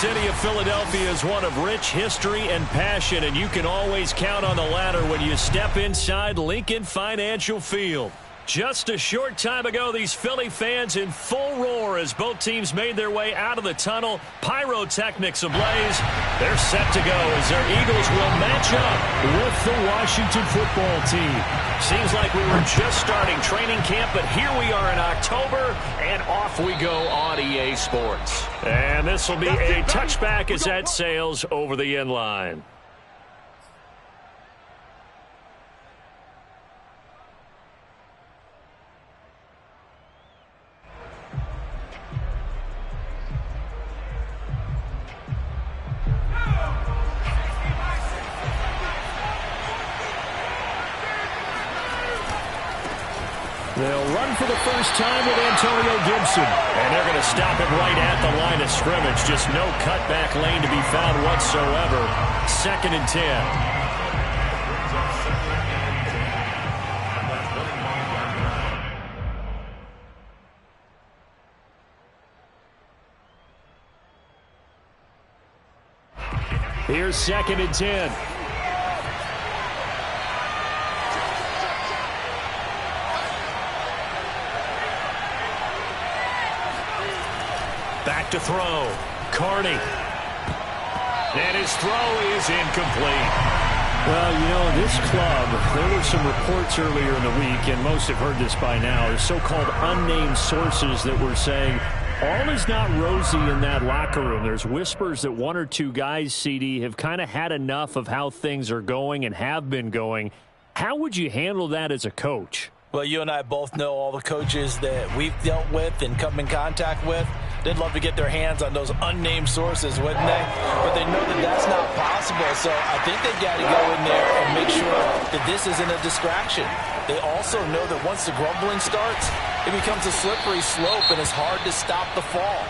city of Philadelphia is one of rich history and passion, and you can always count on the latter when you step inside Lincoln Financial Field. Just a short time ago, these Philly fans in full roar as both teams made their way out of the tunnel. Pyrotechnics ablaze. They're set to go as their Eagles will match up with the Washington football team. Seems like we were just starting training camp, but here we are in October, and off we go on EA Sports. And this will be a touchback as that sails over the end line. They'll run for the first time with Antonio Gibson. And they're going to stop it right at the line of scrimmage. Just no cutback lane to be found whatsoever. 2nd and 10. Here's 2nd and 10. Back to throw. Carney. And his throw is incomplete. Well, you know, this club, there were some reports earlier in the week, and most have heard this by now, the so-called unnamed sources that were saying all is not rosy in that locker room. There's whispers that 1 or 2 guys, CD, have kind of had enough of how things are going and have been going. How would you handle that as a coach? Well, you and I both know all the coaches that we've dealt with and come in contact with. They'd love to get their hands on those unnamed sources, wouldn't they? But they know that that's not possible, so I think they've got to go in there and make sure that this isn't a distraction. They also know that once the grumbling starts, it becomes a slippery slope, and it's hard to stop the fall.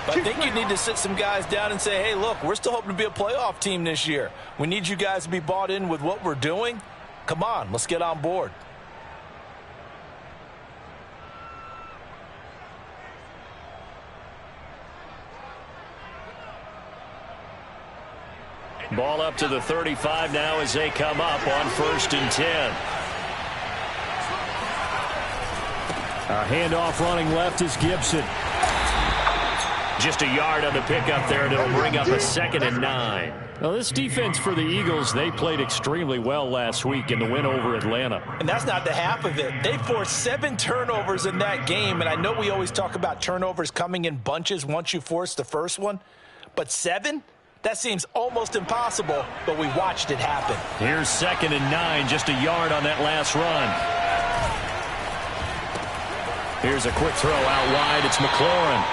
But I think you need to sit some guys down and say, hey, look, we're still hoping to be a playoff team this year. We need you guys to be bought in with what we're doing. Come on, let's get on board. Ball up to the 35 now as they come up on 1st and 10. A handoff running left is Gibson. Just a yard on the pickup there, and it'll bring up a 2nd and 9. Now, this defense for the Eagles, they played extremely well last week in the win over Atlanta. And that's not the half of it. They forced 7 turnovers in that game, and I know we always talk about turnovers coming in bunches once you force the first one, but 7? That seems almost impossible, but we watched it happen. Here's 2nd and 9, just a yard on that last run. Here's a quick throw out wide. It's McLaurin.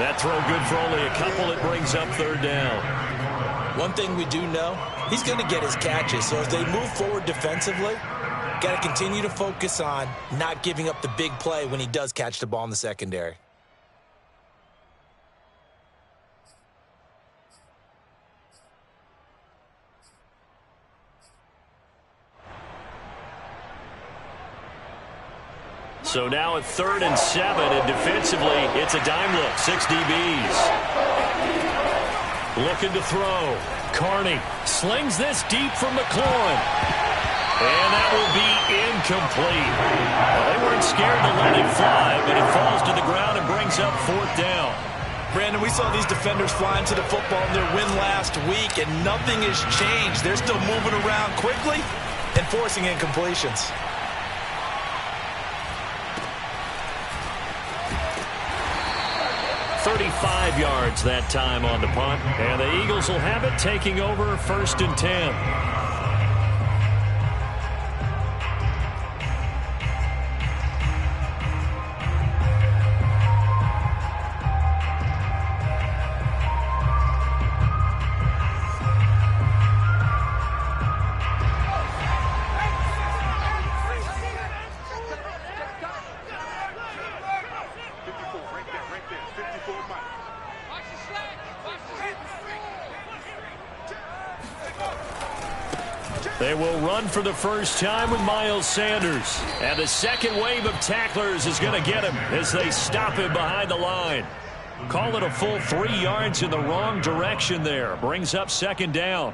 That throw good for only a couple. It brings up 3rd down. One thing we do know, he's going to get his catches. So as they move forward defensively, got to continue to focus on not giving up the big play when he does catch the ball in the secondary. So now at 3rd and 7, and defensively, it's a dime look. 6 DBs. Looking to throw. Carney slings this deep from McLaurin. And that will be incomplete. Well, they weren't scared to let it fly, but it falls to the ground and brings up 4th down. Brandon, we saw these defenders flying to the football in their win last week, and nothing has changed. They're still moving around quickly and forcing incompletions. 35 yards that time on the punt. And the Eagles will have it, taking over 1st and 10. They will run for the first time with Miles Sanders. And the second wave of tacklers is going to get him as they stop him behind the line. Call it a full 3 yards in the wrong direction there. Brings up second down.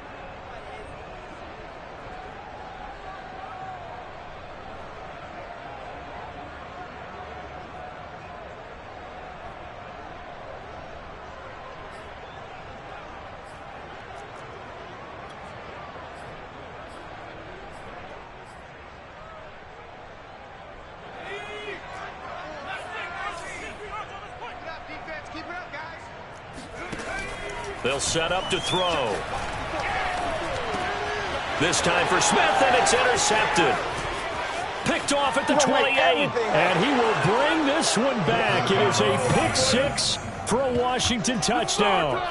They'll set up to throw. This time for Smith, and it's intercepted. Picked off at the 28, and he will bring this one back. It is a pick six for a Washington touchdown.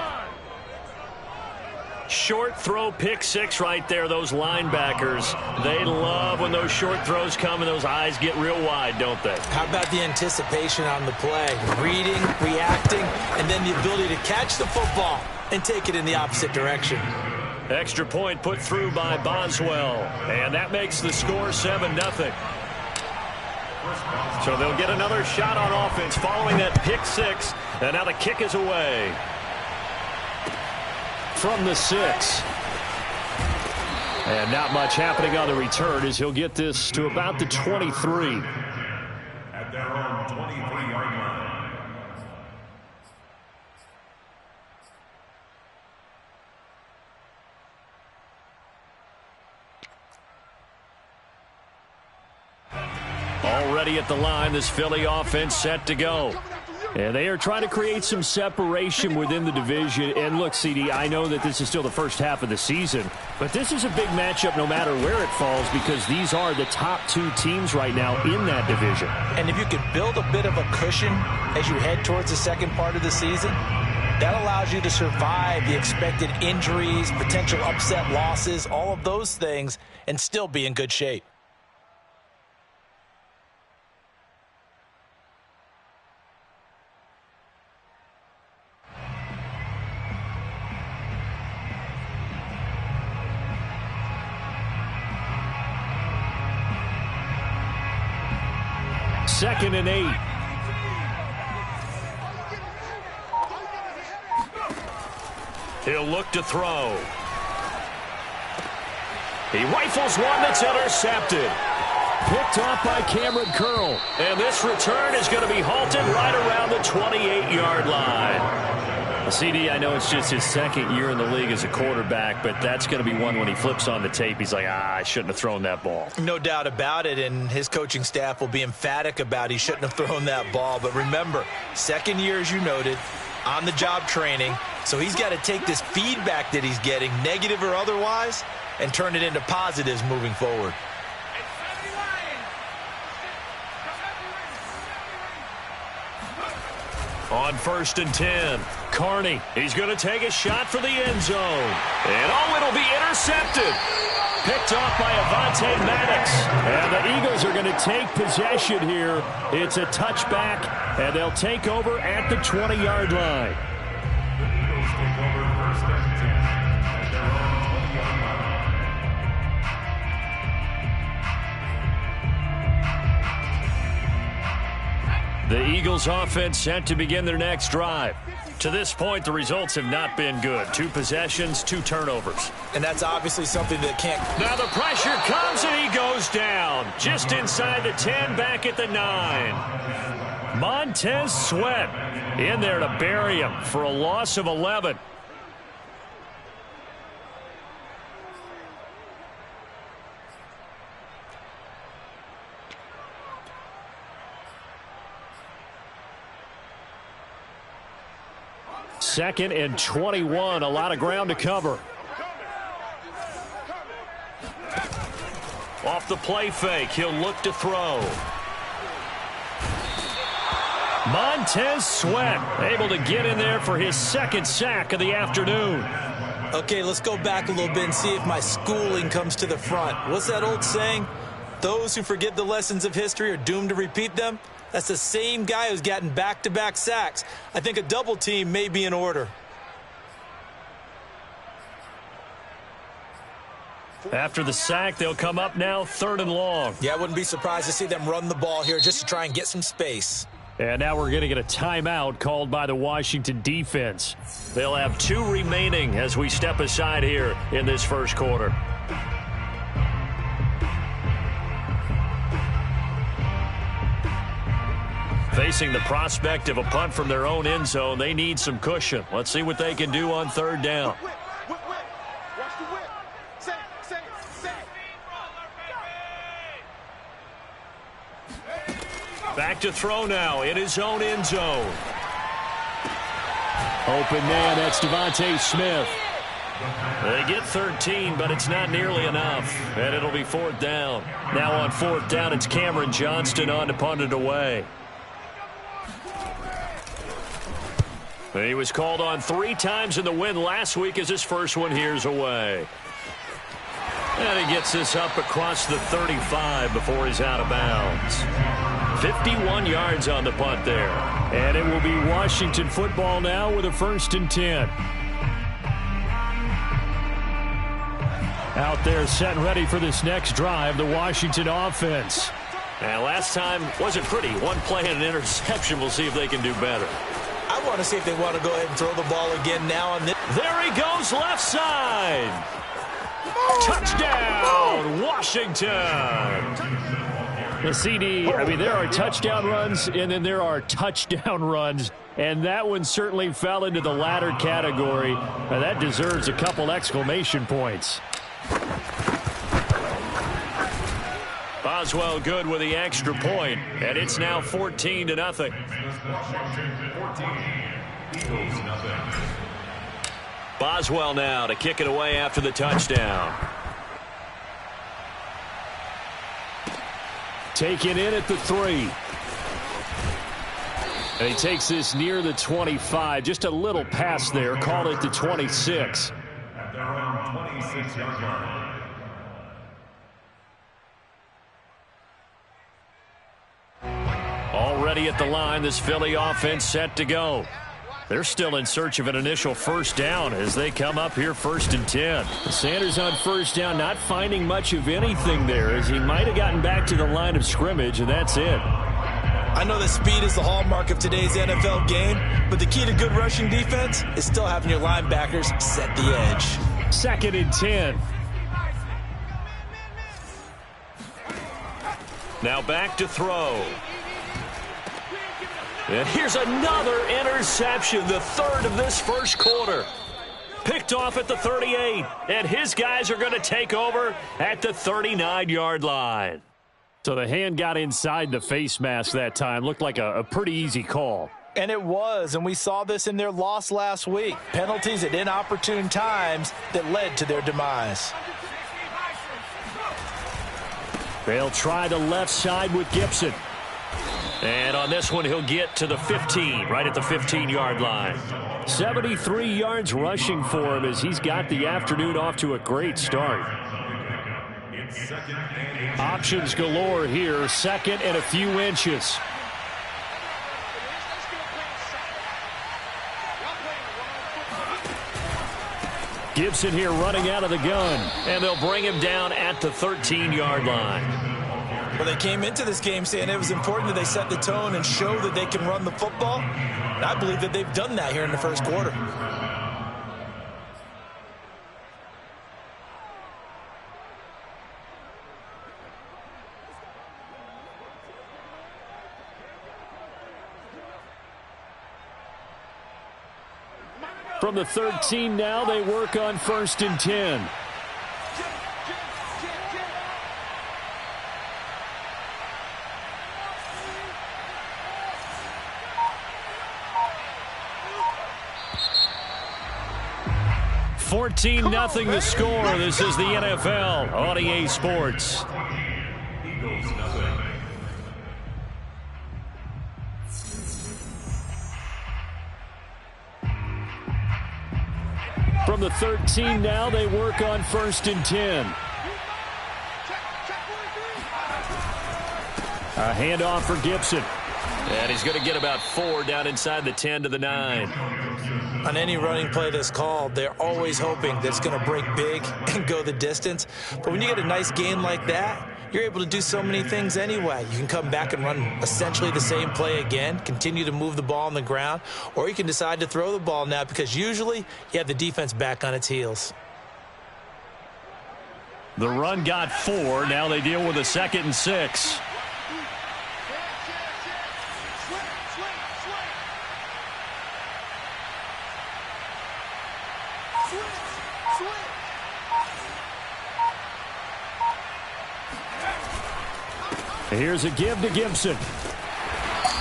Short throw pick six right there. Those linebackers, they love when those short throws come and those eyes get real wide, don't they? How about the anticipation on the play? Reading, reacting, and then the ability to catch the football and take it in the opposite direction. Extra point put through by Boswell, and that makes the score 7-0. So they'll get another shot on offense following that pick six, and now the kick is away. From the 6. And not much happening on the return as he'll get this to about the 23. At their own 23-yard line. Already at the line, this Philly offense set to go. And they are trying to create some separation within the division. And look, CD, I know that this is still the first half of the season, but this is a big matchup no matter where it falls because these are the top 2 teams right now in that division. And if you can build a bit of a cushion as you head towards the second part of the season, that allows you to survive the expected injuries, potential upset losses, all of those things, and still be in good shape. Second and 8. He'll look to throw. He rifles one that's intercepted. Picked off by Cameron Curl. And this return is going to be halted right around the 28-yard line. CD, I know it's just his second year in the league as a quarterback, but that's going to be one when he flips on the tape. He's like, I shouldn't have thrown that ball. No doubt about it, and his coaching staff will be emphatic about he shouldn't have thrown that ball. But remember, second year, as you noted, on-the-job training, so he's got to take this feedback that he's getting, negative or otherwise, and turn it into positives moving forward. On 1st and 10, Carney, he's going to take a shot for the end zone. And it'll be intercepted. Picked off by Avonte Maddox. And the Eagles are going to take possession here. It's a touchback, and they'll take over at the 20-yard line. The Eagles take over 1st and 10 at their own 20-yard line. The Eagles offense set to begin their next drive. To this point, the results have not been good. 2 possessions, 2 turnovers. And that's obviously something that can't... Now the pressure comes and he goes down. Just inside the 10, back at the 9. Montez Sweat in there to bury him for a loss of 11. Second and 21, a lot of ground to cover. Off the play fake, he'll look to throw. Montez Sweat able to get in there for his 2nd sack of the afternoon. Okay, let's go back a little bit and see if my schooling comes to the front. What's that old saying? Those who forget the lessons of history are doomed to repeat them. That's the same guy who's gotten back-to-back sacks. I think a double team may be in order. After the sack, they'll come up now 3rd and long. Yeah, I wouldn't be surprised to see them run the ball here just to try and get some space. And now we're going to get a timeout called by the Washington defense. They'll have 2 remaining as we step aside here in this first quarter. Facing the prospect of a punt from their own end zone, they need some cushion. Let's see what they can do on 3rd down. Back to throw now in his own end zone. Open man, that's Devontae Smith. They get 13, but it's not nearly enough, and it'll be 4th down. Now on 4th down, it's Cameron Johnston on to punt it away. He was called on 3 times in the win last week as his first one here's away. And he gets this up across the 35 before he's out of bounds. 51 yards on the punt there. And it will be Washington football now with a 1st and 10. Out there set and ready for this next drive, the Washington offense. And last time wasn't pretty. 1 play and an interception. We'll see if they can do better. I want to see if they want to go ahead and throw the ball again now. On this. There he goes, left side. Touchdown, Washington. The CD, I mean, there are touchdown runs, and then there are touchdown runs, and that one certainly fell into the latter category. Now, that deserves a couple exclamation points. Boswell good with the extra point, and it's now 14-0. Washington 14, Eagles nothing. Boswell now to kick it away after the touchdown. Taken in at the 3. And he takes this near the 25. Just a little pass there. Call it the 26. At their own 26-yard line. Already at the line, this Philly offense set to go. They're still in search of an initial 1st down as they come up here 1st and 10. Sanders on 1st down, not finding much of anything there as he might have gotten back to the line of scrimmage, and that's it. I know that speed is the hallmark of today's NFL game, but the key to good rushing defense is still having your linebackers set the edge. 2nd and 10. Now back to throw. And here's another interception, the 3rd of this first quarter. Picked off at the 38, and his guys are going to take over at the 39-yard line. So the hand got inside the face mask that time. Looked like a pretty easy call. And it was, and we saw this in their loss last week. Penalties at inopportune times that led to their demise. They'll try the left side with Gibson. And on this one, he'll get to the 15, right at the 15-yard line. 73 yards rushing for him as he's got the afternoon off to a great start. Options galore here, 2nd and a few inches. Gibson here running out of the gun, and they'll bring him down at the 13-yard line. Well, they came into this game saying it was important that they set the tone and show that they can run the football. And I believe that they've done that here in the first quarter. From the 13 now, they work on 1st and 10. $14-0 the score. This is the NFL on EA Sports. Eagles nothing. From the 13 now, they work on 1st and 10. A handoff for Gibson. And he's going to get about 4 down inside the 10 to the 9. On any running play that's called, they're always hoping that it's going to break big and go the distance. But when you get a nice gain like that, you're able to do so many things anyway. You can come back and run essentially the same play again, continue to move the ball on the ground, or you can decide to throw the ball now because usually you have the defense back on its heels. The run got 4. Now they deal with a 2nd and 6. Here's a give to Gibson.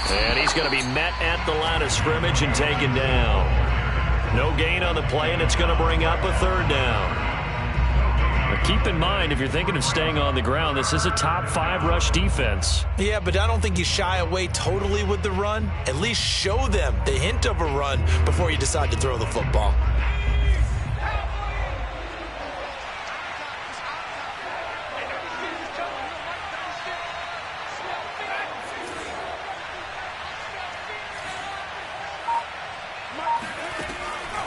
And he's going to be met at the line of scrimmage and taken down. No gain on the play, and it's going to bring up a 3rd down. But keep in mind, if you're thinking of staying on the ground, this is a top 5 rush defense. Yeah, but I don't think you shy away totally with the run. At least show them the hint of a run before you decide to throw the football.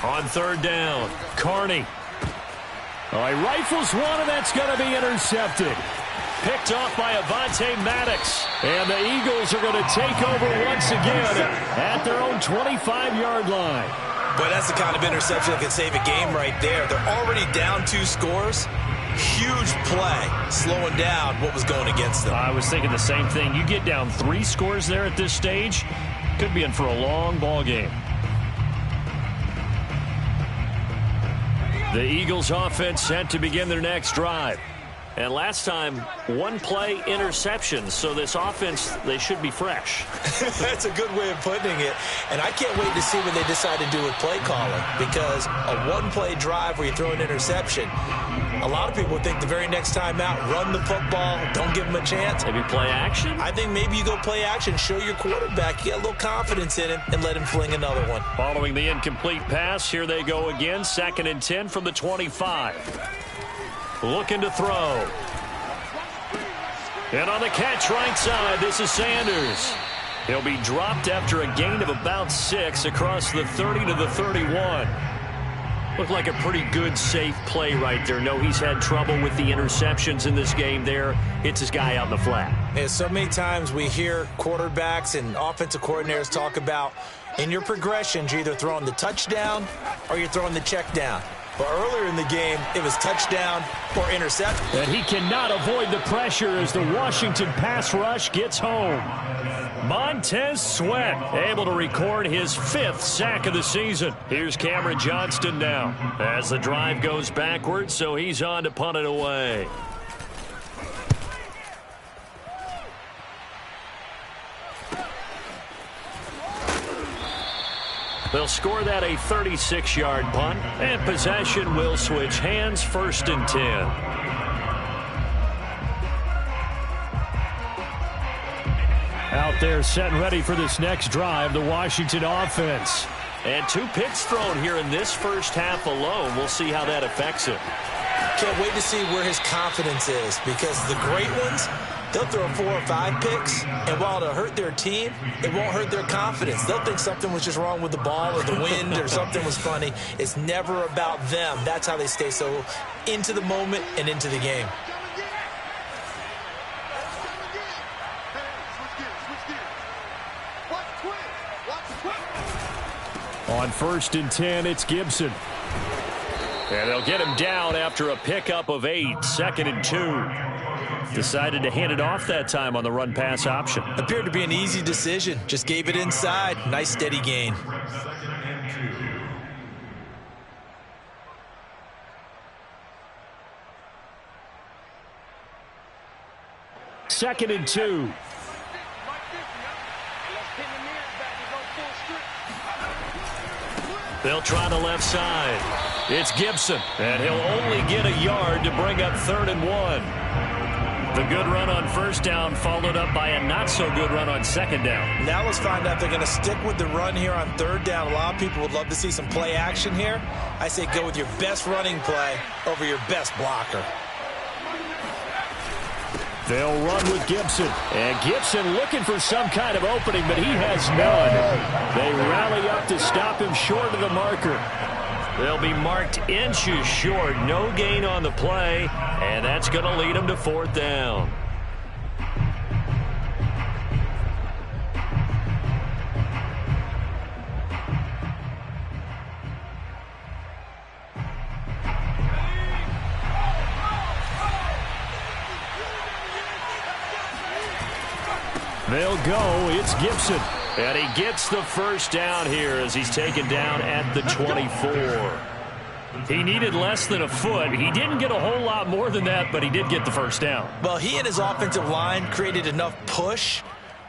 On 3rd down, Carney. Oh, he rifles one, and that's going to be intercepted. Picked off by Avonte Maddox. And the Eagles are going to take over once again at their own 25-yard line. Boy, that's the kind of interception that can save a game right there. They're already down 2 scores. Huge play, slowing down what was going against them. I was thinking the same thing. You get down 3 scores there at this stage, could be in for a long ball game. The Eagles offense set to begin their next drive. And last time, 1-play interception. So this offense, they should be fresh. That's a good way of putting it. And I can't wait to see what they decide to do with play calling. Because a 1-play drive where you throw an interception, a lot of people think the very next time out, run the football, don't give them a chance. Maybe play action? I think maybe you go play action, show your quarterback, get a little confidence in him, and let him fling another one. Following the incomplete pass, here they go again. 2nd and 10 from the 25. Looking to throw. And on the catch right side, this is Sanders. He'll be dropped after a gain of about 6 across the 30 to the 31. Looked like a pretty good, safe play right there. No, he's had trouble with the interceptions in this game there. Hits his guy out in the flat. Yeah, so many times we hear quarterbacks and offensive coordinators talk about in your progressions, you're either throwing the touchdown or you're throwing the check down. But earlier in the game, it was touchdown or interception. And he cannot avoid the pressure as the Washington pass rush gets home. Montez Sweat able to record his 5th sack of the season. Here's Cameron Johnston now as the drive goes backwards, so he's on to punt it away. They'll score that a 36-yard punt, and possession will switch hands. 1st and 10. Out there set and ready for this next drive, the Washington offense. And 2 picks thrown here in this first half alone. We'll see how that affects him. Can't wait to see where his confidence is, because the great ones, they'll throw 4 or 5 picks, and while it'll hurt their team, it won't hurt their confidence. They'll think something was just wrong with the ball or the wind or something was funny. It's never about them. That's how they stay so into the moment and into the game. On 1st and 10, it's Gibson. And they'll get him down after a pickup of 8. 2nd and 2. Decided to hand it off that time on the run-pass option. Appeared to be an easy decision. Just gave it inside. Nice, steady gain. 2nd and 2. They'll try the left side. It's Gibson, and he'll only get a yard to bring up 3rd and 1. The good run on 1st down followed up by a not-so-good run on 2nd down. Now let's find out if they're going to stick with the run here on 3rd down. A lot of people would love to see some play action here. I say go with your best running play over your best blocker. They'll run with Gibson. And Gibson looking for some kind of opening, but he has none. They rally up to stop him short of the marker. They'll be marked inches short. No gain on the play, and that's going to lead them to 4th down. They'll go. It's Gibson. And he gets the first down here as he's taken down at the 24. He needed less than a foot. He didn't get a whole lot more than that, but he did get the first down. Well, he and his offensive line created enough push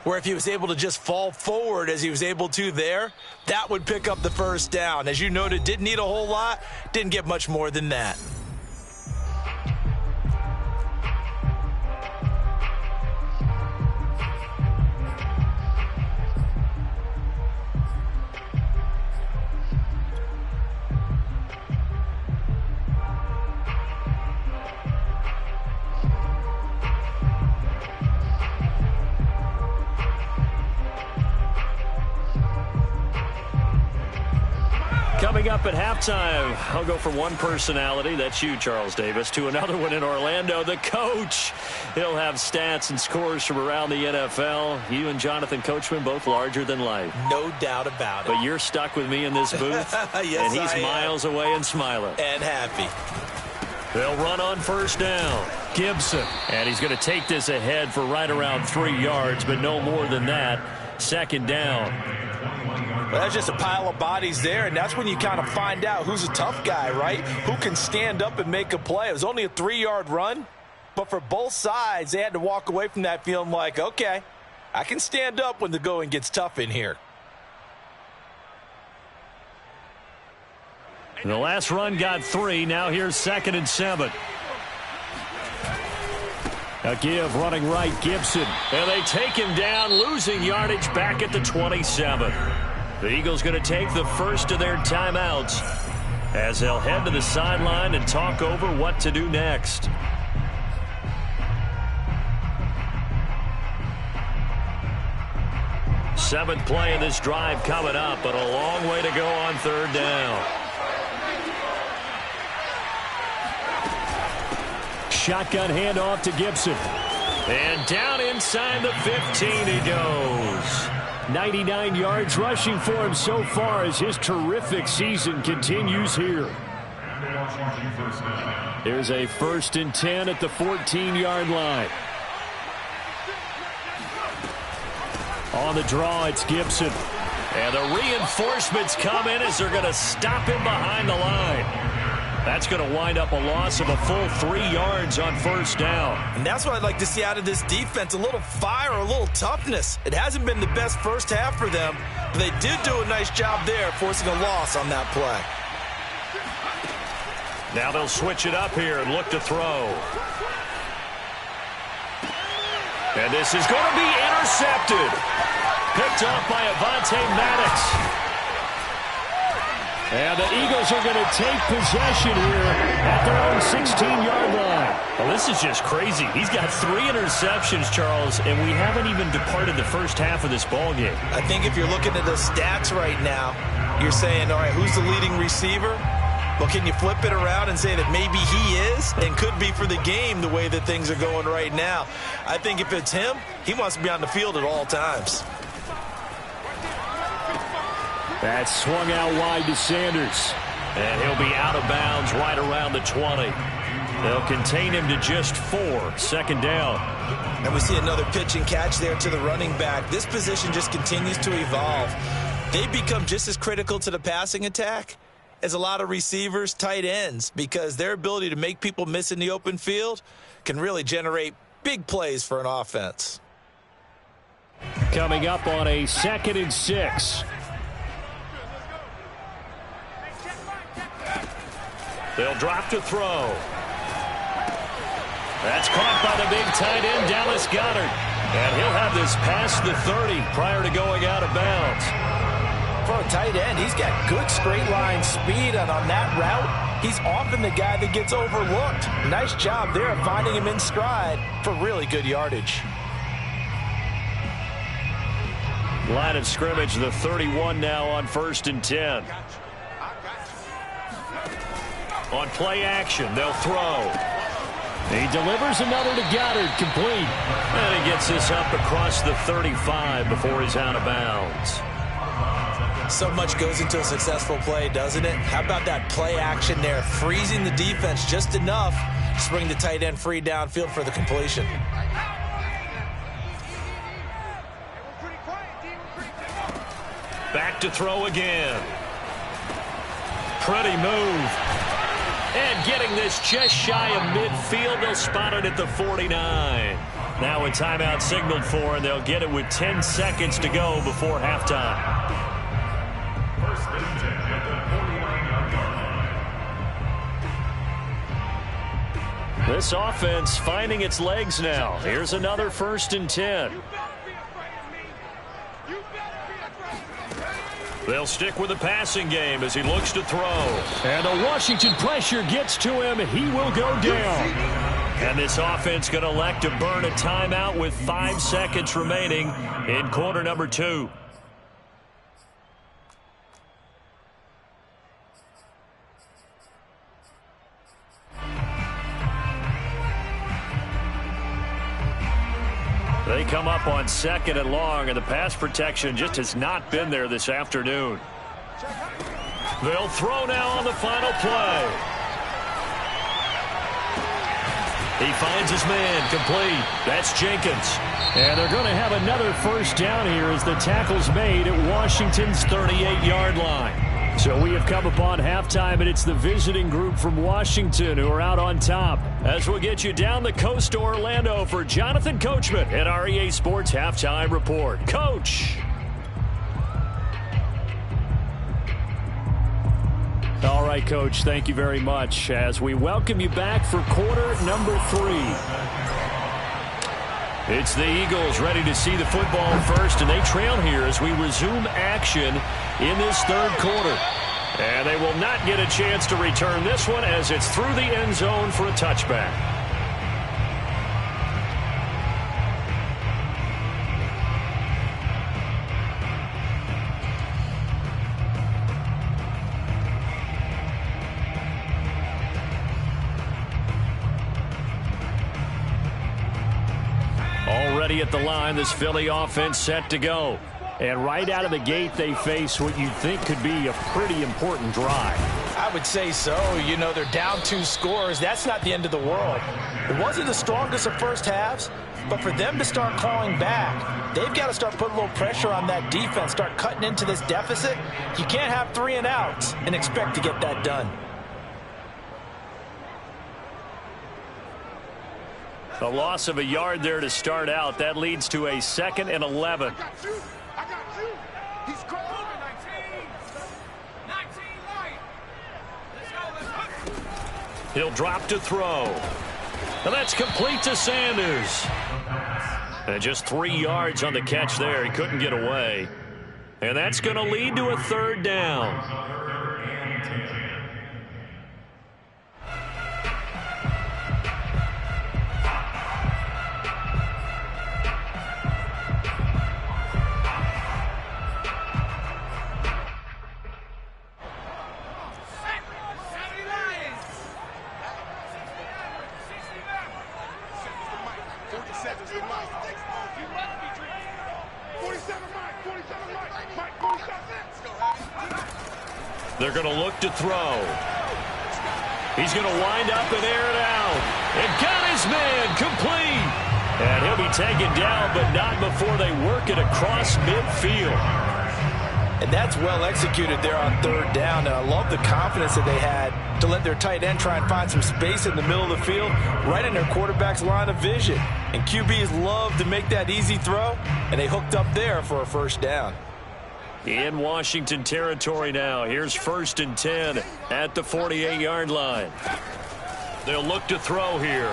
where if he was able to just fall forward as he was able to there, that would pick up the first down. As you noted, didn't need a whole lot, didn't get much more than that. Coming up at halftime, I'll go from one personality, that's you, Charles Davis, to another one in Orlando, the coach. He'll have stats and scores from around the NFL. You and Jonathan Coachman, both larger than life. No doubt about it. But you're stuck with me in this booth, yes, and he's miles away and smiling. And happy. They'll run on first down. Gibson. And he's going to take this ahead for right around 3 yards, but no more than that. Second down. Well, that's just a pile of bodies there, and that's when you kind of find out who's a tough guy, right? Who can stand up and make a play. It was only a 3-yard run, but for both sides, they had to walk away from that feeling like, okay, I can stand up when the going gets tough in here. The last run got 3. Now here's 2nd and 7. A give running right, Gibson. And they take him down, losing yardage back at the 27. The Eagles going to take the first of their timeouts as they'll head to the sideline and talk over what to do next. Seventh play of this drive coming up, but a long way to go on third down. Shotgun handoff to Gibson. And down inside the 15 he goes. 99 yards rushing for him so far as his terrific season continues here. There's a 1st and 10 at the 14-yard line. On the draw, it's Gibson. And the reinforcements come in as they're going to stop him behind the line. That's going to wind up a loss of a full 3 yards on first down. And that's what I'd like to see out of this defense, a little fire, a little toughness. It hasn't been the best first half for them, but they did do a nice job there forcing a loss on that play. Now they'll switch it up here and look to throw. And this is going to be intercepted. Picked off by Avonte Maddox. And the Eagles are going to take possession here at their own 16-yard line. Well, this is just crazy. He's got 3 interceptions, Charles, and we haven't even departed the first half of this ballgame. I think if you're looking at the stats right now, you're saying, all right, who's the leading receiver? Well, can you flip it around and say that maybe he is and could be for the game the way that things are going right now? I think if it's him, he wants to be on the field at all times. That's swung out wide to Sanders. And he'll be out of bounds right around the 20. They'll contain him to just 4. 2nd down. And we see another pitch and catch there to the running back. This position just continues to evolve. They become just as critical to the passing attack as a lot of receivers, tight ends, because their ability to make people miss in the open field can really generate big plays for an offense. Coming up on a 2nd and 6. They'll drop to throw. That's caught by the big tight end, Dallas Goedert. And he'll have this past the 30 prior to going out of bounds. For a tight end, he's got good straight line speed, and on that route, he's often the guy that gets overlooked. Nice job there of finding him in stride for really good yardage. Line of scrimmage, the 31 now on 1st and 10. On play action, they'll throw. He delivers another to Goddard, complete. And he gets this up across the 35 before he's out of bounds. So much goes into a successful play, doesn't it? How about that play action there, freezing the defense just enough to bring the tight end free downfield for the completion. Back to throw again. Pretty move. And getting this just shy of midfield, they'll spot it at the 49. Now a timeout signaled for, and they'll get it with 10 seconds to go before halftime. First and 10 at the 49-yard line. This offense finding its legs now. Here's another 1st and 10. They'll stick with the passing game as he looks to throw. And the Washington pressure gets to him. He will go down. And this offense going to elect to burn a timeout with 5 seconds remaining in quarter number 2. They come up on 2nd and long, and the pass protection just has not been there this afternoon. They'll throw now on the final play. He finds his man, complete. That's Jenkins. And they're going to have another 1st down here as the tackle's made at Washington's 38-yard line. So we have come upon halftime, and it's the visiting group from Washington who are out on top. As we'll get you down the coast to Orlando for Jonathan Coachman at our EA Sports Halftime Report. Coach. All right, Coach, thank you very much as we welcome you back for quarter number 3. It's the Eagles ready to see the football first, and they trail here as we resume action in this 3rd quarter. And they will not get a chance to return this one as it's through the end zone for a touchback. Already at the line, this Philly offense set to go. And right out of the gate, they face what you'd think could be a pretty important drive. I would say so. You know, they're down 2 scores. That's not the end of the world. It wasn't the strongest of first halves, but for them to start clawing back, they've got to start putting a little pressure on that defense, start cutting into this deficit. You can't have 3 and outs and expect to get that done. A loss of a yard there to start out. That leads to a 2nd and 11. I got you. He's called over 19. 19 light. Let's go. He'll drop to throw. And that's complete to Sanders. And just 3 yards on the catch there. He couldn't get away. And that's going to lead to a 3rd down. They're going to look to throw. He's going to wind up and air it out. And got his man complete. And he'll be taken down, but not before they work it across midfield. And that's well executed there on 3rd down. And I love the confidence that they had to let their tight end try and find some space in the middle of the field, right in their quarterback's line of vision. And QBs love to make that easy throw, and they hooked up there for a 1st down. In Washington territory now. Here's 1st and 10 at the 48-yard line. They'll look to throw here.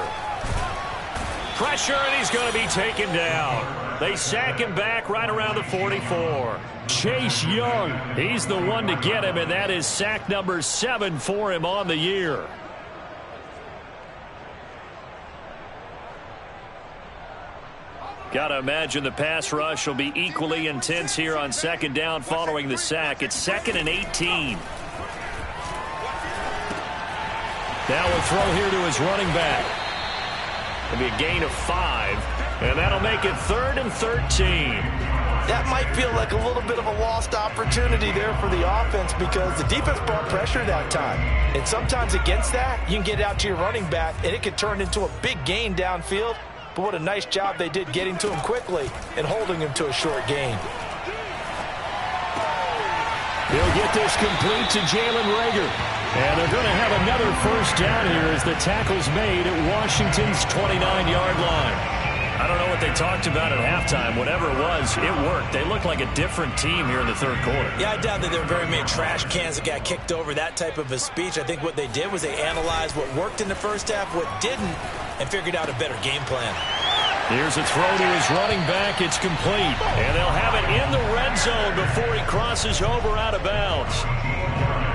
Pressure, and he's going to be taken down. They sack him back right around the 44. Chase Young, he's the one to get him, and that is sack number 7 for him on the year. Got to imagine the pass rush will be equally intense here on 2nd down following the sack. It's 2nd and 18. Now a throw here to his running back. It'll be a gain of 5, and that'll make it 3rd and 13. That might feel like a little bit of a lost opportunity there for the offense because the defense brought pressure that time. And sometimes against that, you can get out to your running back, and it could turn into a big gain downfield. But what a nice job they did getting to him quickly and holding him to a short gain. He'll get this complete to Jalen Reagor. And they're going to have another first down here as the tackle's made at Washington's 29-yard line. I don't know what they talked about at halftime. Whatever it was, it worked. They looked like a different team here in the third quarter. Yeah, I doubt that there were very many trash cans that got kicked over, that type of a speech. I think what they did was they analyzed what worked in the first half, what didn't, and figured out a better game plan. Here's a throw to his running back. It's complete. And they'll have it in the red zone before he crosses over out of bounds.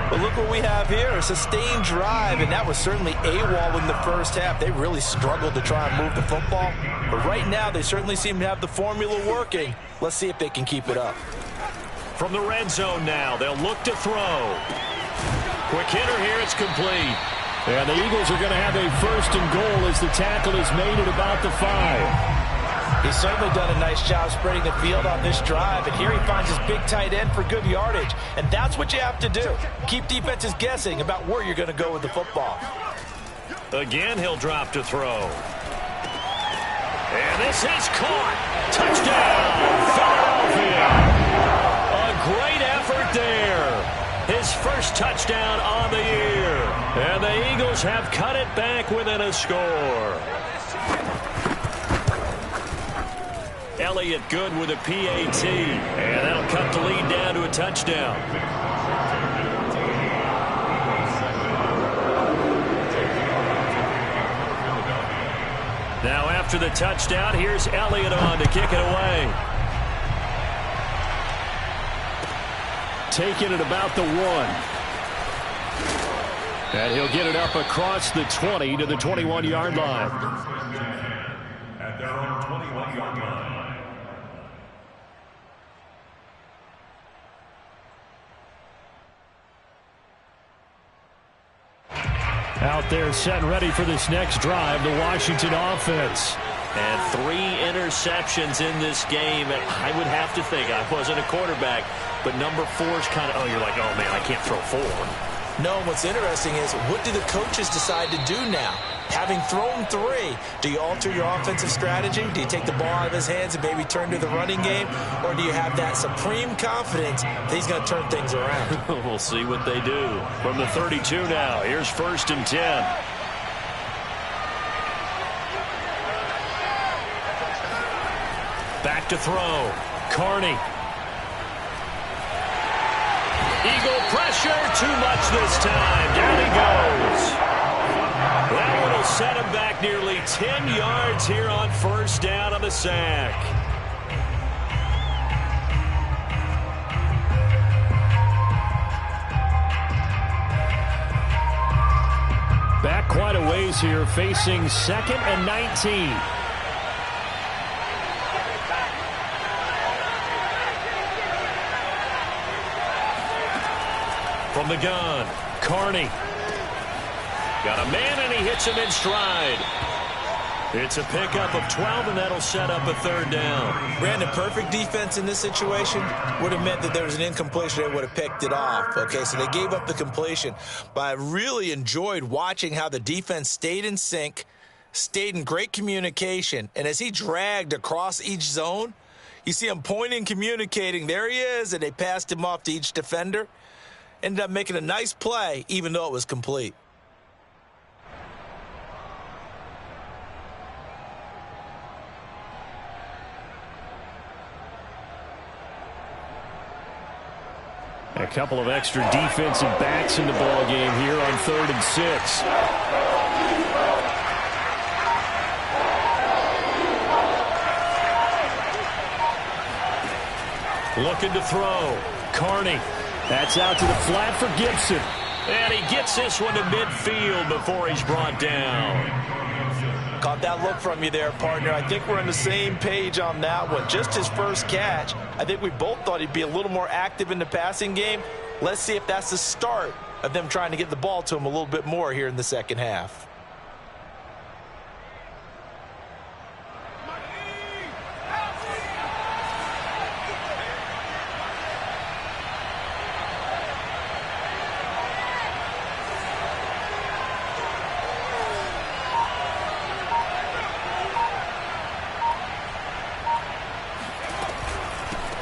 But look what we have here, a sustained drive, and that was certainly AWOL in the first half. They really struggled to try and move the football. But right now, they certainly seem to have the formula working. Let's see if they can keep it up. From the red zone now, they'll look to throw. Quick hitter here, it's complete. And the Eagles are going to have a 1st and goal as the tackle is made at about the 5. He's certainly done a nice job spreading the field on this drive, and here he finds his big tight end for good yardage. And that's what you have to do. Keep defenses guessing about where you're going to go with the football. Again, he'll drop to throw. And this is caught. Touchdown, Philadelphia. A great effort there. His first touchdown on the year. And the Eagles have cut it back within a score. Elliott good with a PAT. And that'll cut the lead down to a touchdown. Now after the touchdown, here's Elliott on to kick it away. Taking it about the 1. And he'll get it up across the 20 to the 21-yard line. At their own 21-yard line. Out there set and ready for this next drive, the Washington offense. And 3 interceptions in this game. I would have to think, I wasn't a quarterback, but number 4 is kind of, you're like, oh man, I can't throw 4. No, what's interesting is, what do the coaches decide to do now? Having thrown 3, do you alter your offensive strategy? Do you take the ball out of his hands and maybe turn to the running game? Or do you have that supreme confidence that he's going to turn things around? We'll see what they do. From the 32 now, here's 1st and 10. Back to throw. Carney. Eagle pressure, too much this time. Down he goes. That one will set him back nearly 10 yards here on 1st down on the sack. Back quite a ways here, facing 2nd and 19. From the gun, Carney. Got a man, and he hits him in stride. It's a pickup of 12, and that'll set up a 3rd down. Brandon, perfect defense in this situation would have meant that there was an incompletion. They would have picked it off. Okay, so they gave up the completion. But I really enjoyed watching how the defense stayed in sync, stayed in great communication. And as he dragged across each zone, you see him pointing, communicating. There he is, and they passed him off to each defender. Ended up making a nice play, even though it was complete. A couple of extra defensive backs in the ball game here on 3rd and 6. Looking to throw. Carney. That's out to the flat for Gibson. And he gets this one to midfield before he's brought down. Caught that look from you there, partner. I think we're on the same page on that one. Just his first catch. I think we both thought he'd be a little more active in the passing game. Let's see if that's the start of them trying to get the ball to him a little bit more here in the second half.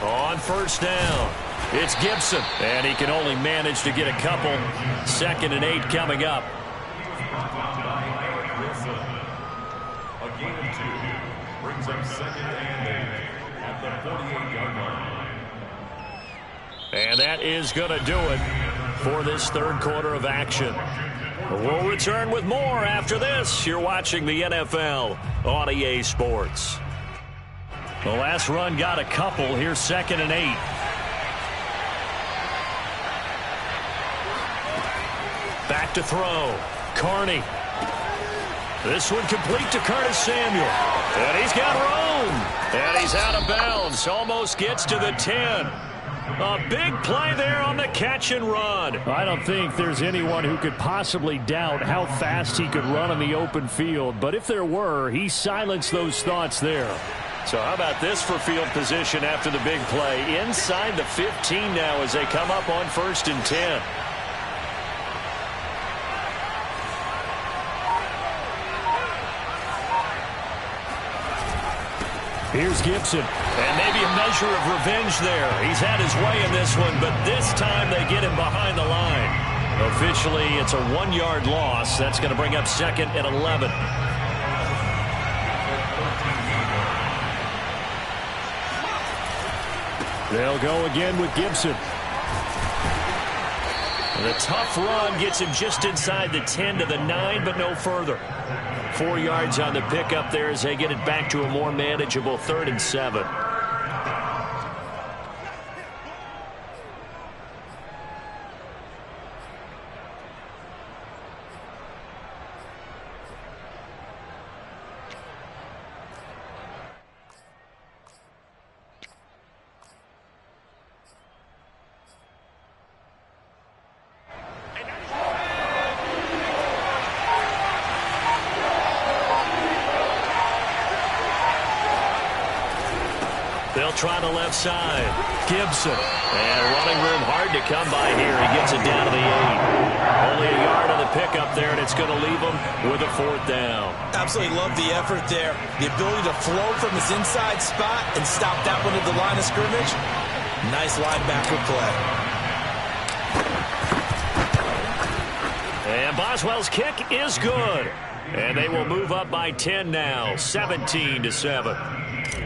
On first down, it's Gibson, and he can only manage to get a couple. 2nd and 8 coming up. A gain of 2 brings up 2nd and 8 at the 48-yard line. And that is going to do it for this third quarter of action. We'll return with more after this. You're watching the NFL on EA Sports. The last run got a couple. Here's 2nd and 8. Back to throw. Carney. This one complete to Curtis Samuel. And he's got room. And he's out of bounds. Almost gets to the 10. A big play there on the catch and run. I don't think there's anyone who could possibly doubt how fast he could run on the open field. But if there were, he silenced those thoughts there. So how about this for field position after the big play? Inside the 15 now as they come up on 1st and 10. Here's Gibson. And maybe a measure of revenge there. He's had his way in this one, but this time they get him behind the line. Officially, it's a 1-yard loss. That's going to bring up 2nd and 11. They'll go again with Gibson. The tough run gets him just inside the 10 to the 9, but no further. 4 yards on the pickup there as they get it back to a more manageable 3rd and 7. They'll try the left side. Gibson. And running room hard to come by here. He gets it down to the 8. Only a yard on the pickup there, and it's going to leave him with a 4th down. Absolutely love the effort there. The ability to flow from his inside spot and stop that one at the line of scrimmage. Nice linebacker play. And Boswell's kick is good. And they will move up by 10 now, 17-7.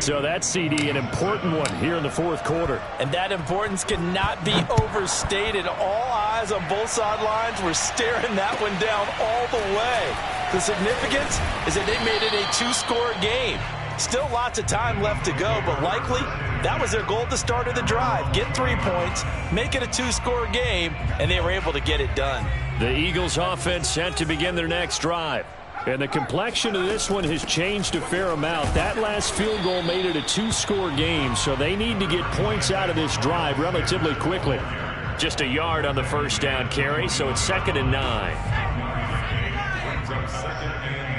So that's, CD, an important one here in the 4th quarter. And that importance cannot be overstated. All eyes on both sidelines were staring that one down all the way. The significance is that they made it a 2-score game. Still lots of time left to go, but likely that was their goal at the start of the drive. Get 3 points, make it a 2-score game, and they were able to get it done. The Eagles offense set to begin their next drive. And the complexion of this one has changed a fair amount. That last field goal made it a 2-score game, so they need to get points out of this drive relatively quickly. Just a yard on the first down carry, so it's 2nd and 9. Brings up 2nd and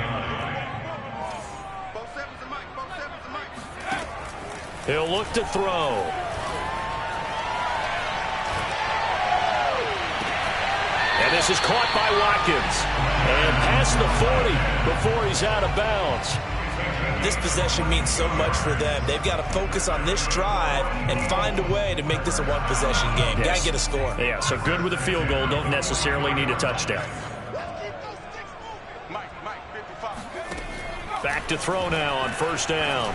9. He'll look to throw. And this is caught by Watkins. And past the 40 before he's out of bounds. This possession means so much for them. They've got to focus on this drive and find a way to make this a one-possession game. Yes. Got to get a score. Yeah, so good with a field goal. Don't necessarily need a touchdown. Back to throw now on first down.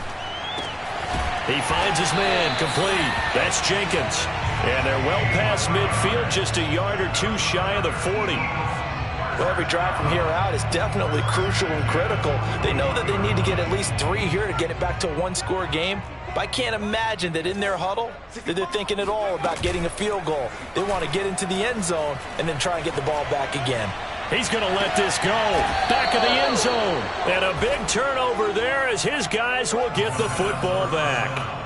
He finds his man complete. That's Jenkins. And they're well past midfield, just a yard or 2 shy of the 40. Well, every drive from here out is definitely crucial and critical. They know that they need to get at least 3 here to get it back to a 1-score game. But I can't imagine that in their huddle that they're thinking at all about getting a field goal. They want to get into the end zone and then try and get the ball back again. He's going to let this go. Back of the end zone. And a big turnover there as his guys will get the football back.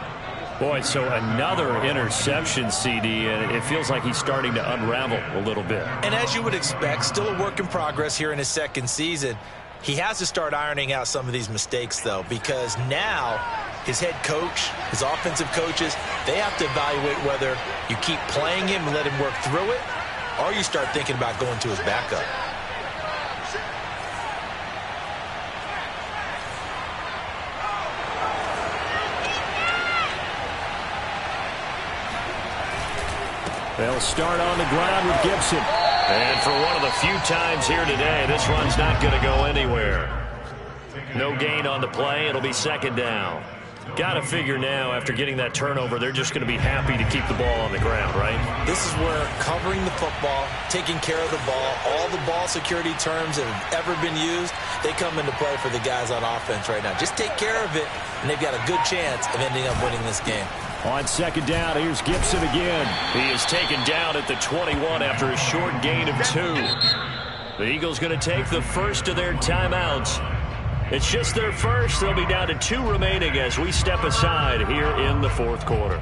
Boy, so another interception, CD, and it feels like he's starting to unravel a little bit. And as you would expect, still a work in progress here in his 2nd season. He has to start ironing out some of these mistakes, though, because now his head coach, his offensive coaches, they have to evaluate whether you keep playing him and let him work through it, or you start thinking about going to his backup. They'll start on the ground with Gibson. And for one of the few times here today, this run's not going to go anywhere. No gain on the play. It'll be second down. Got to figure now, after getting that turnover, they're just going to be happy to keep the ball on the ground, right? This is where covering the football, taking care of the ball, all the ball security terms that have ever been used, they come into play for the guys on offense right now. Just take care of it, and they've got a good chance of ending up winning this game. On second down, here's Gibson again. He is taken down at the 21 after a short gain of 2. The Eagles going to take the first of their timeouts. It's just their first. They'll be down to 2 remaining as we step aside here in the fourth quarter.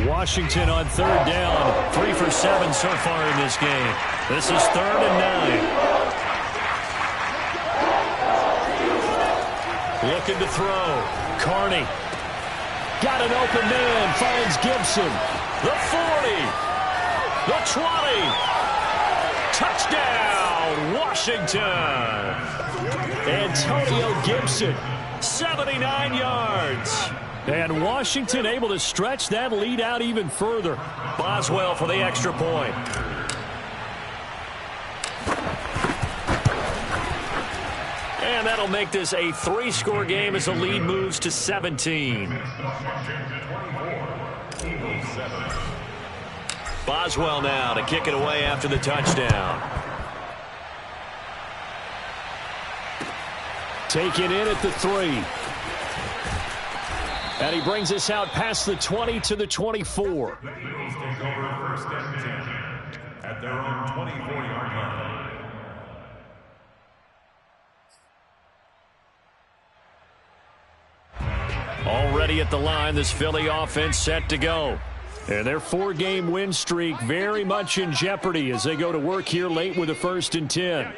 Washington on third down. 3 for 7 so far in this game. This is 3rd and 9. Looking to throw. Carney. Got an open man. Finds Gibson. The 40. The 20. Touchdown, Washington. Antonio Gibson. 79 yards. And Washington able to stretch that lead out even further. Boswell for the extra point. And that'll make this a 3-score game as the lead moves to 17. Boswell now to kick it away after the touchdown. Taken in at the 3. And he brings us out past the 20 to the 24. The Eagles take over 1st and 10 at their own 24-yard line. Already at the line, this Philly offense set to go. And their 4-game win streak very much in jeopardy as they go to work here late with a 1st and 10.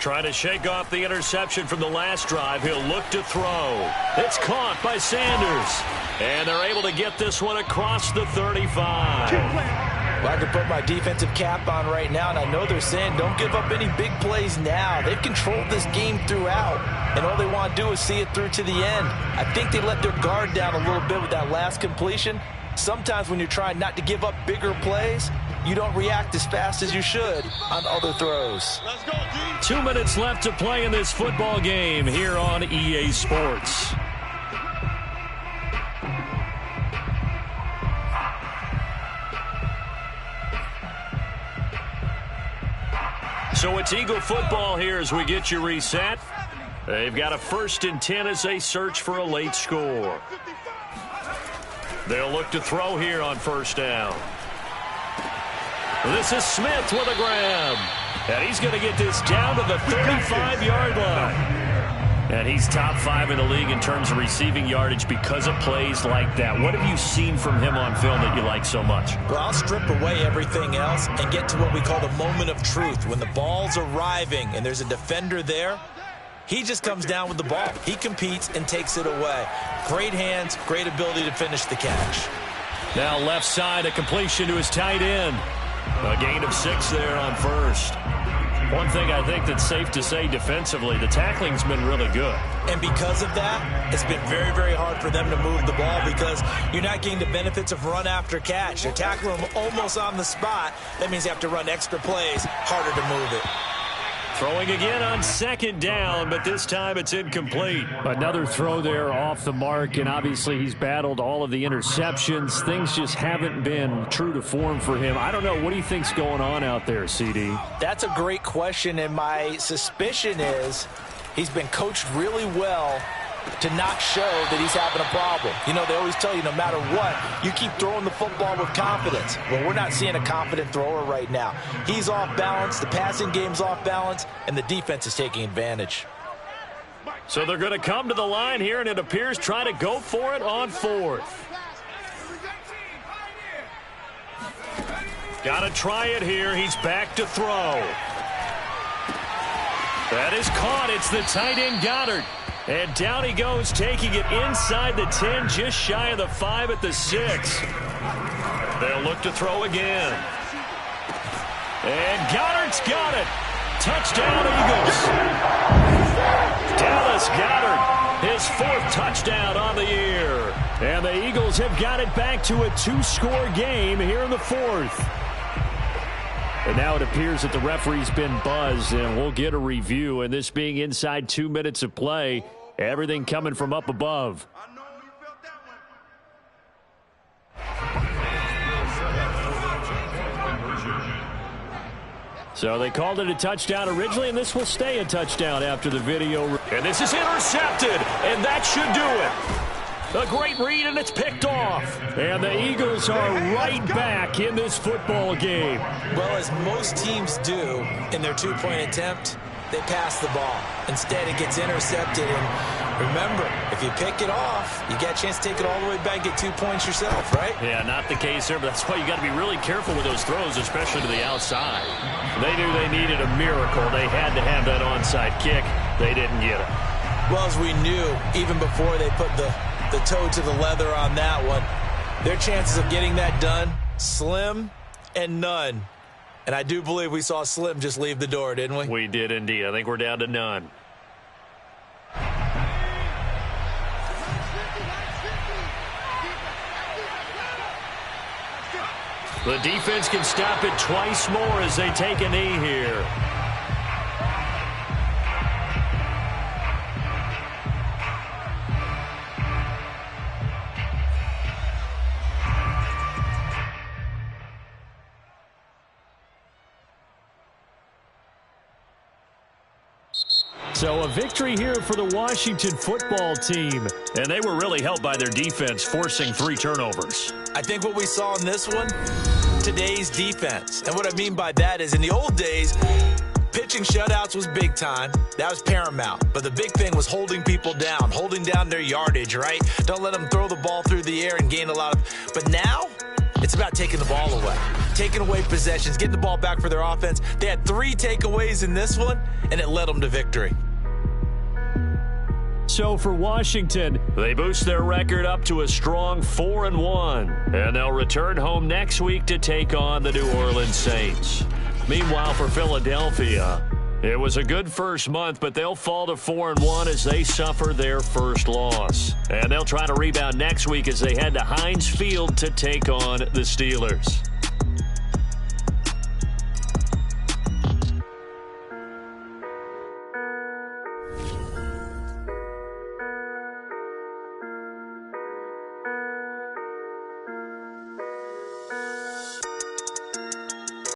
Trying to shake off the interception from the last drive. He'll look to throw. It's caught by Sanders. And they're able to get this one across the 35. Well, I can put my defensive cap on right now, and I know they're saying don't give up any big plays now. They've controlled this game throughout, and all they want to do is see it through to the end. I think they let their guard down a little bit with that last completion. Sometimes when you're trying not to give up bigger plays, you don't react as fast as you should on other throws. 2 minutes left to play in this football game here on EA Sports. So it's Eagle football here as we get you reset. They've got a 1st and 10 as they search for a late score. They'll look to throw here on 1st down. This is Smith with a grab. And he's going to get this down to the 35-yard line. And he's top 5 in the league in terms of receiving yardage because of plays like that. What have you seen from him on film that you like so much? Well, I'll strip away everything else and get to what we call the moment of truth. When the ball's arriving and there's a defender there, he just comes down with the ball. He competes and takes it away. Great hands, great ability to finish the catch. Now left side, a completion to his tight end. A gain of 6 there on 1st. One thing I think that's safe to say defensively, the tackling's been really good. And because of that, it's been very, very hard for them to move the ball because you're not getting the benefits of run after catch. You're tackling them almost on the spot. That means you have to run extra plays, harder to move it. Throwing again on 2nd down, but this time it's incomplete. Another throw there off the mark, and obviously he's battled all of the interceptions. Things just haven't been true to form for him. I don't know. What do you think's going on out there, CD? That's a great question, and my suspicion is he's been coached really well to not show that he's having a problem. You know, they always tell you no matter what, you keep throwing the football with confidence. Well, we're not seeing a confident thrower right now. He's off balance, the passing game's off balance, and the defense is taking advantage. So they're going to come to the line here, and it appears try to go for it on 4th. Got to try it here. He's back to throw. That is caught. It's the tight end Goddard. And down he goes, taking it inside the 10, just shy of the 5 at the 6. They'll look to throw again. And Goddard's got it. Touchdown, Eagles. Dallas Goedert, his 4th touchdown on the year. And the Eagles have got it back to a 2-score game here in the 4th. And now it appears that the referee's been buzzed, and we'll get a review. And this being inside 2 minutes of play, everything coming from up above. So they called it a touchdown originally, and this will stay a touchdown after the video. And this is intercepted, and that should do it. A great read, and it's picked off. And the Eagles are right back in this football game. Well, as most teams do in their 2-point attempt, they pass the ball. Instead, it gets intercepted. And remember, if you pick it off, you get a chance to take it all the way back, get 2 points yourself, right? Yeah, not the case there, but that's why you got to be really careful with those throws, especially to the outside. They knew they needed a miracle. They had to have that onside kick. They didn't get it. Well, as we knew, even before they put the toe to the leather on that one, their chances of getting that done, slim and none. And I do believe we saw Slim just leave the door, didn't we? We did indeed. I think we're down to none. The defense can stop it twice more as they take a knee here. So a victory here for the Washington football team. And they were really helped by their defense, forcing 3 turnovers. I think what we saw in this one, today's defense. And what I mean by that is in the old days, pitching shutouts was big time. That was paramount. But the big thing was holding people down, holding down their yardage, right? Don't let them throw the ball through the air and gain a lot of. But now, it's about taking the ball away, taking away possessions, getting the ball back for their offense. They had 3 takeaways in this one, and it led them to victory. So for Washington, they boost their record up to a strong 4-1. And they'll return home next week to take on the New Orleans Saints. Meanwhile, for Philadelphia, it was a good first month, but they'll fall to 4-1 as they suffer their first loss. And they'll try to rebound next week as they head to Heinz Field to take on the Steelers.